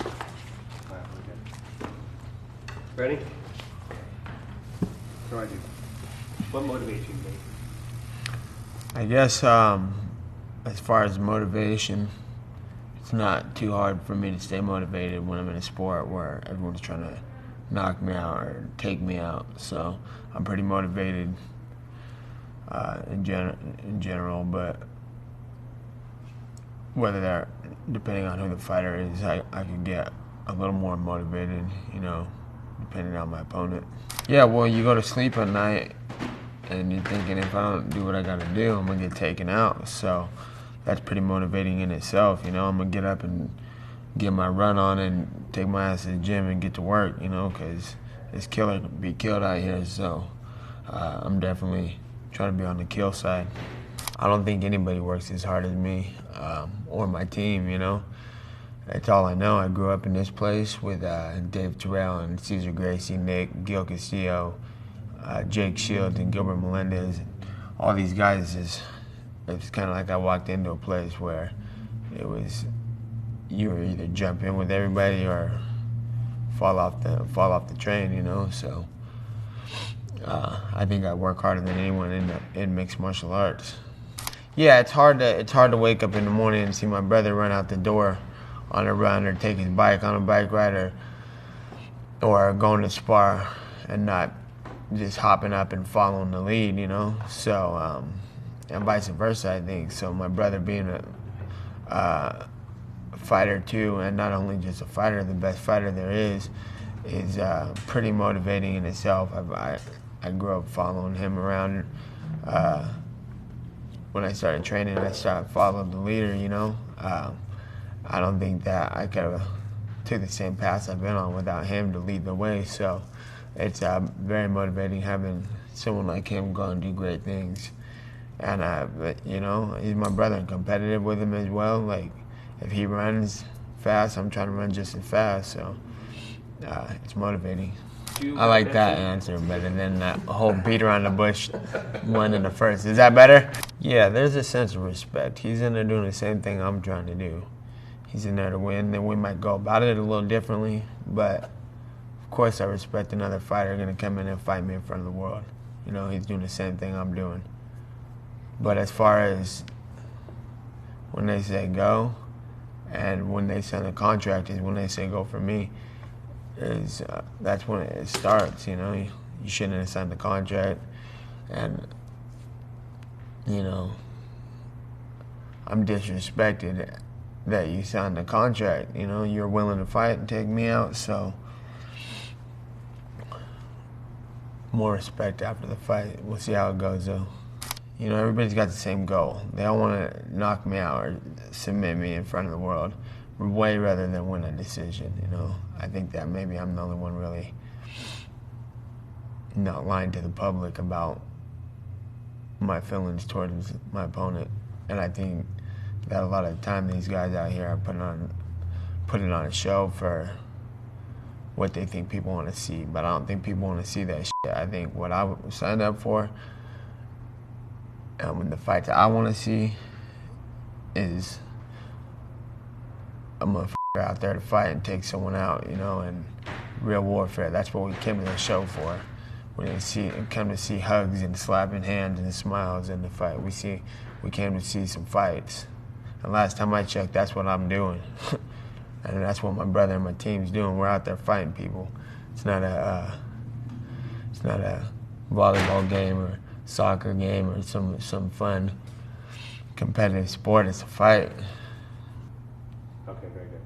All right, we're good. Ready? So I do. What motivates you, mate? I guess as far as motivation, it's not too hard for me to stay motivated when I'm in a sport where everyone's trying to knock me out or take me out. So I'm pretty motivated in general, but depending on who the fighter is, I could get a little more motivated, depending on my opponent. Yeah, well, you go to sleep at night and you're thinking, if I don't do what I got to do, I'm going to get taken out. So that's pretty motivating in itself. I'm going to get up and get my run on and take my ass to the gym and get to work, because it's killer to be killed out here. So I'm definitely trying to be on the kill side. I don't think anybody works as hard as me or my team, That's all I know. I grew up in this place with Dave Terrell and Cesar Gracie, Nick, Gil Castillo, Jake Shields, and Gilbert Melendez. All these guys, it was kind of like I walked into a place where it was you were either jump in with everybody or fall off the train, So I think I work harder than anyone in mixed martial arts. Yeah, it's hard to wake up in the morning and see my brother run out the door on a run or take his bike on a bike ride or going to spar and not just hopping up and following the lead, So and vice versa, I think. So my brother being a fighter too, and not only just a fighter, the best fighter there is pretty motivating in itself. I grew up following him around. When I started training, I started following the leader, I don't think that I could have took the same path I've been on without him to lead the way. So it's very motivating having someone like him go and do great things. And, he's my brother and competitive with him as well. Like, if he runs fast, I'm trying to run just as fast. So it's motivating. I like that answer better than that whole beat around the bush one in the first. Is that better? Yeah, there's a sense of respect. He's in there doing the same thing I'm trying to do. He's in there to win, and we might go about it a little differently, but of course I respect another fighter going to come in and fight me in front of the world. He's doing the same thing I'm doing. But as far as when they say go, and when they sign the contract is when they say go for me, that's when it starts, You shouldn't have signed the contract, and, I'm disrespected that you signed the contract, You're willing to fight and take me out, so more respect after the fight. We'll see how it goes, though. Everybody's got the same goal. They all want to knock me out or submit me in front of the world, way rather than win a decision, I think that maybe I'm the only one really not lying to the public about my feelings towards my opponent. And I think that a lot of the time these guys out here are putting on a show for what they think people want to see. But I don't think people want to see that shit. I think what I signed up for and the fight that I want to see is a motherfucker out there to fight and take someone out, and real warfare. That's what we came to the show for. We didn't come to see hugs and slapping hands and smiles in the fight. We came to see some fights. And last time I checked, that's what I'm doing. And that's what my brother and my team's doing. We're out there fighting people. It's not a volleyball game or soccer game or some fun competitive sport. It's a fight. Okay, very good.